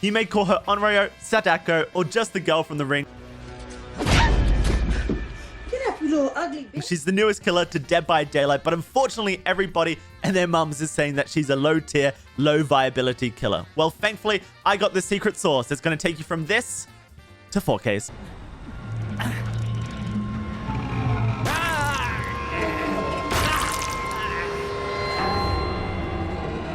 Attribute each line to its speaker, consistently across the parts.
Speaker 1: You may call her Onryō, Sadako, or just the girl from the ring.
Speaker 2: Get up, you little ugly bitch.
Speaker 1: She's the newest killer to Dead by Daylight, but unfortunately everybody and their mums is saying that she's a low tier, low viability killer. Well, thankfully, I got the secret sauce that's going to take you from this to 4Ks.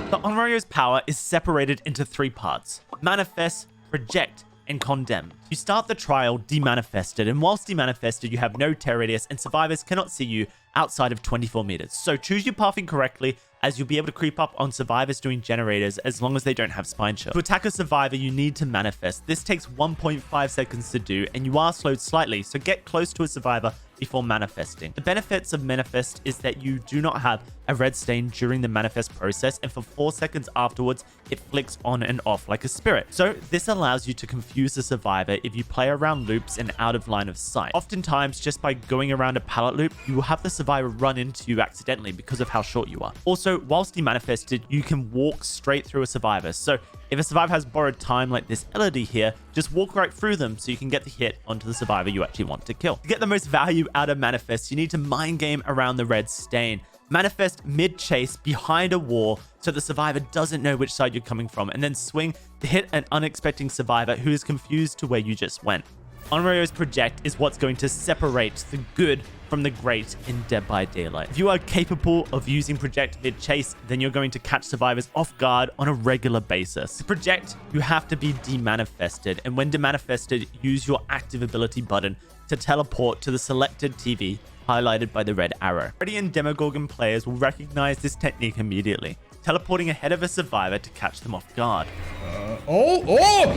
Speaker 1: The Onryō's power is separated into 3 parts: manifest, project, and condemned. You start the trial demanifested, and whilst demanifested, you have no tear radius and survivors cannot see you outside of 24 meters. So choose your pathing correctly, as you'll be able to creep up on survivors doing generators as long as they don't have spine chill. To attack a survivor, you need to manifest. This takes 1.5 seconds to do, and you are slowed slightly, so get close to a survivor before manifesting. The benefits of manifest is that you do not have a red stain during the manifest process, and for 4 seconds afterwards, it flicks on and off like a spirit. So this allows you to confuse the survivor if you play around loops and out of line of sight. Oftentimes, just by going around a pallet loop, you will have the survivor run into you accidentally because of how short you are. Also, whilst demanifested, you can walk straight through a survivor. So if a survivor has borrowed time like this Elodie here, just walk right through them so you can get the hit onto the survivor you actually want to kill. To get the most value out of manifest, you need to mind game around the red stain. Manifest mid-chase behind a wall so the survivor doesn't know which side you're coming from, and then swing to hit an unexpected survivor who is confused to where you just went. Onryō's project is what's going to separate the good from the great in Dead by Daylight. If you are capable of using project mid-chase, then you're going to catch survivors off guard on a regular basis. To project, you have to be demanifested, and when demanifested, use your active ability button to teleport to the selected TV highlighted by the red arrow. Freddy and Demogorgon players will recognize this technique immediately, teleporting ahead of a survivor to catch them off guard.
Speaker 3: Whoa,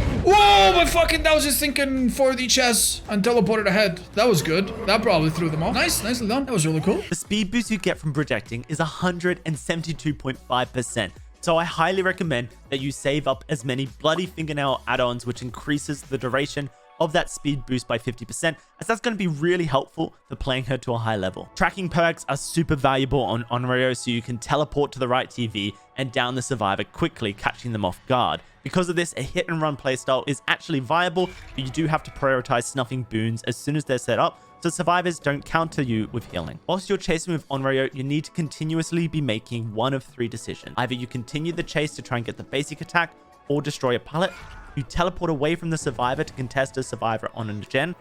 Speaker 3: my fucking, that was just thinking 4D chess and teleported ahead. That was good. That probably threw them off. Nice, nicely done. That was really cool.
Speaker 1: The speed boost you get from projecting is 172.5%. So I highly recommend that you save up as many bloody fingernail add-ons, which increases the duration of that speed boost by 50%, as that's going to be really helpful for playing her to a high level. Tracking perks are super valuable on Onryō, so you can teleport to the right TV and down the survivor quickly, catching them off guard. Because of this, a hit and run playstyle is actually viable, but you do have to prioritize snuffing boons as soon as they're set up, so survivors don't counter you with healing. Whilst you're chasing with Onryō, you need to continuously be making one of 3 decisions. Either you continue the chase to try and get the basic attack, or destroy a pallet. You teleport away from the survivor to contest a survivor on a gen,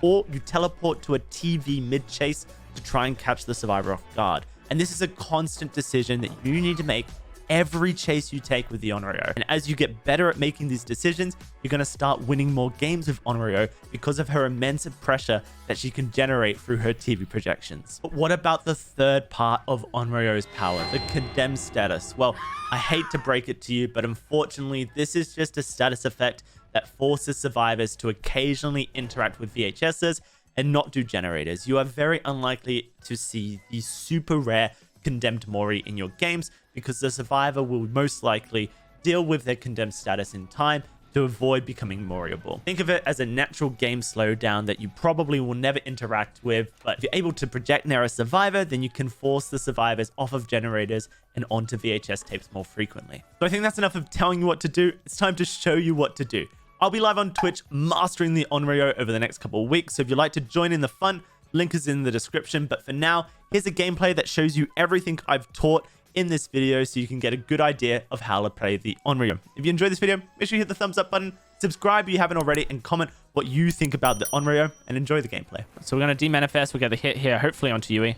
Speaker 1: or you teleport to a TV mid-chase to try and catch the survivor off guard. And this is a constant decision that you need to make every chase you take with the Onryō. And as you get better at making these decisions, you're going to start winning more games with Onryō because of her immense pressure that she can generate through her TV projections. But what about the third part of Onryō's power, the condemned status? Well, I hate to break it to you, but unfortunately, this is just a status effect that forces survivors to occasionally interact with VHSs and not do generators. You are very unlikely to see the super rare condemned Mori in your games because the survivor will most likely deal with their condemned status in time to avoid becoming Moriable. Think of it as a natural game slowdown that you probably will never interact with, but if you're able to project near a survivor, then you can force the survivors off of generators and onto VHS tapes more frequently. So I think that's enough of telling you what to do. It's time to show you what to do. I'll be live on Twitch mastering the Onryō over the next couple of weeks, so if you'd like to join in the fun, link is in the description. But for now, here's a gameplay that shows you everything I've taught in this video so you can get a good idea of how to play the Onryō. If you enjoyed this video, make sure you hit the thumbs up button, subscribe if you haven't already, and comment what you think about the Onryō, and enjoy the gameplay. So we're going to demanifest. We'll get the hit here, hopefully onto Yui.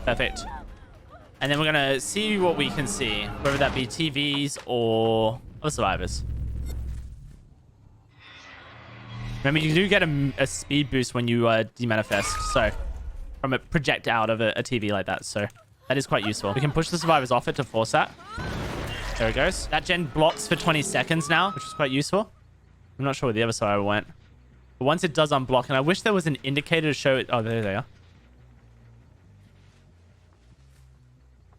Speaker 1: Perfect. And then we're going to see what we can see, whether that be TVs or other survivors. Remember, you do get a speed boost when you demanifest, so from a project out of a TV like that, so that is quite useful. We can push the survivors off it to force that. There it goes. That gen blocks for 20 seconds now, which is quite useful. I'm not sure where the other survivor went. But once it does unblock, and I wish there was an indicator to show it. Oh, there they are.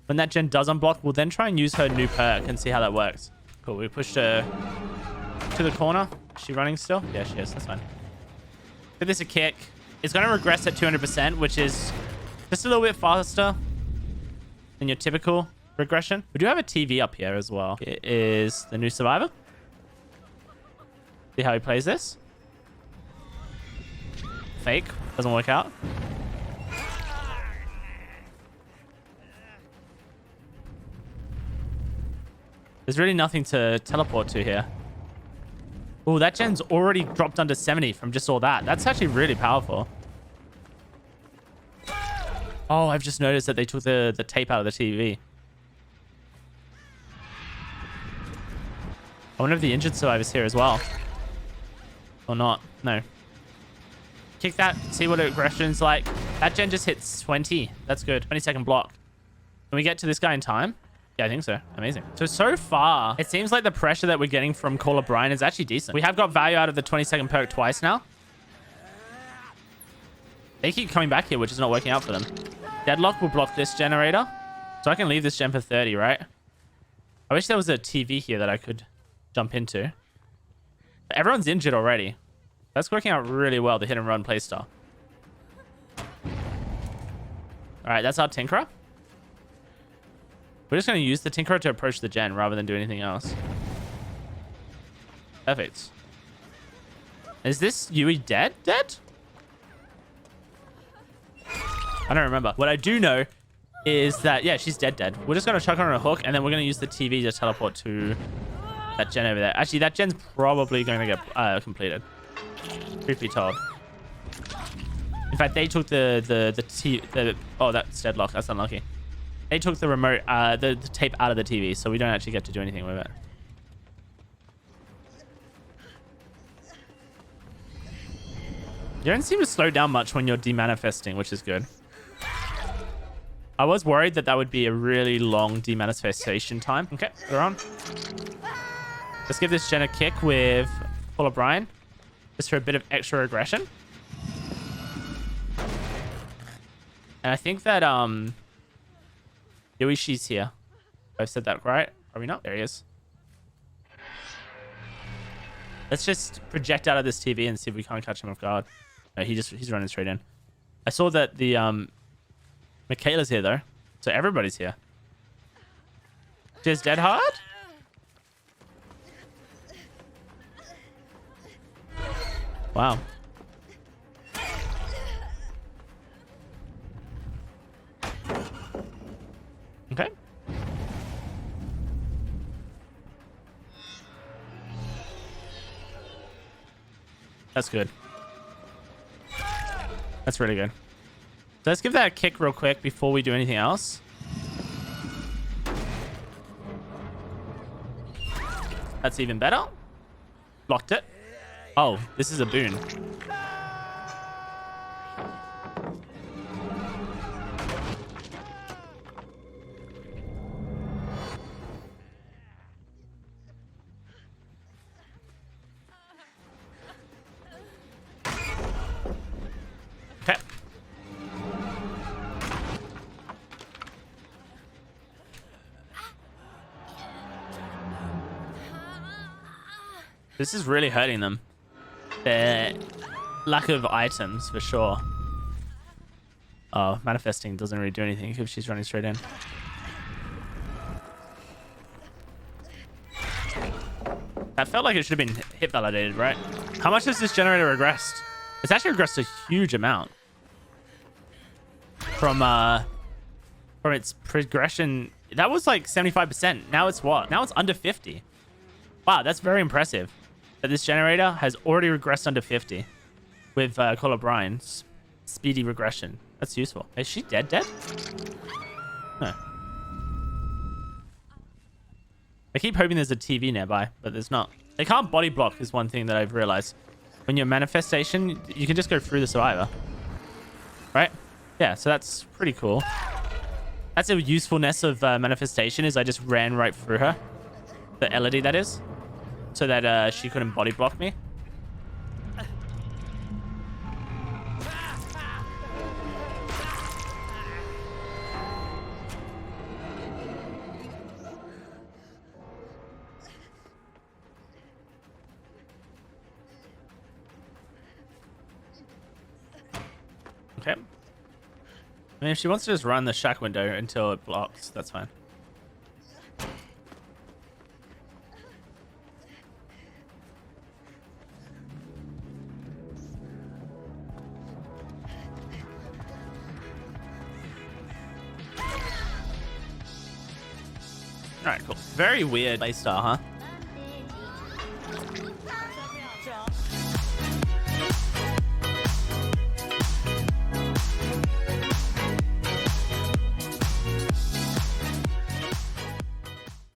Speaker 1: When that gen does unblock, we'll then try and use her new perk and see how that works. Cool, we pushed her to the corner. Is she running still? Yeah, she is. That's fine. Give this a kick. It's going to regress at 200%, which is just a little bit faster than your typical regression. We do have a TV up here as well. It is the new survivor. See how he plays this. Fake. Doesn't work out. There's really nothing to teleport to here. Oh, that gen's already dropped under 70 from just all that. That's actually really powerful. Oh, I've just noticed that they took the tape out of the TV. I wonder if the injured survivor's here as well. Or not. No. Kick that. See what aggression's like. That gen just hits 20. That's good. 20-second block. Can we get to this guy in time? Yeah, I think so. Amazing. So far, it seems like the pressure that we're getting from Call of Brian is actually decent. We have got value out of the 20-second perk twice now. They keep coming back here, which is not working out for them. Deadlock will block this generator. So I can leave this gen for 30, right? I wish there was a TV here that I could jump into. But everyone's injured already. That's working out really well, the hit and run playstyle. All right, that's our Tinkerer. We're just going to use the Tinkerer to approach the gen rather than do anything else. Perfect. Is this Yui dead? Dead? I don't remember. What I do know is that, yeah, she's dead. We're just going to chuck her on a hook, and then we're going to use the TV to teleport to that gen over there. Actually, that gen's probably going to get completed. Truth be told. In fact, they took oh, that's deadlock. That's unlucky. They took the remote, the tape out of the TV, so we don't actually get to do anything with it. You don't seem to slow down much when you're demanifesting, which is good. I was worried that would be a really long demanifestation time. Okay, we're on. Let's give this gen a kick with Full of Brian, just for a bit of extra aggression. And I think that, Yoishi's here. I've said that right. Are we not? There he is. Let's just project out of this TV and see if we can't catch him off guard. No, he's running straight in. I saw that the Michaela's here though, so everybody's here. Just dead hard. Wow. Okay. That's good. That's really good. So let's give that a kick real quick before we do anything else. That's even better. Blocked it. Oh, this is a boon. Okay. This is really hurting them. Their lack of items, for sure. Oh, manifesting doesn't really do anything if she's running straight in. That felt like it should have been hit validated, right? How much has this generator regressed? It's actually regressed a huge amount. From its progression. That was like 75%. Now it's what? Now it's under 50. Wow, that's very impressive. That this generator has already regressed under 50 with Call of Brian's speedy regression. That's useful. Is she dead? No. I keep hoping there's a TV nearby, but there's not. They can't body block is one thing that I've realized. When you're manifestation, you can just go through the survivor. Right? Yeah, so that's pretty cool. That's a usefulness of manifestation is I just ran right through her. The Elodie, that is. So that she couldn't body block me. Okay. I mean, if she wants to just run the shack window until it blocks, that's fine. All right, cool. Very weird playstyle, huh?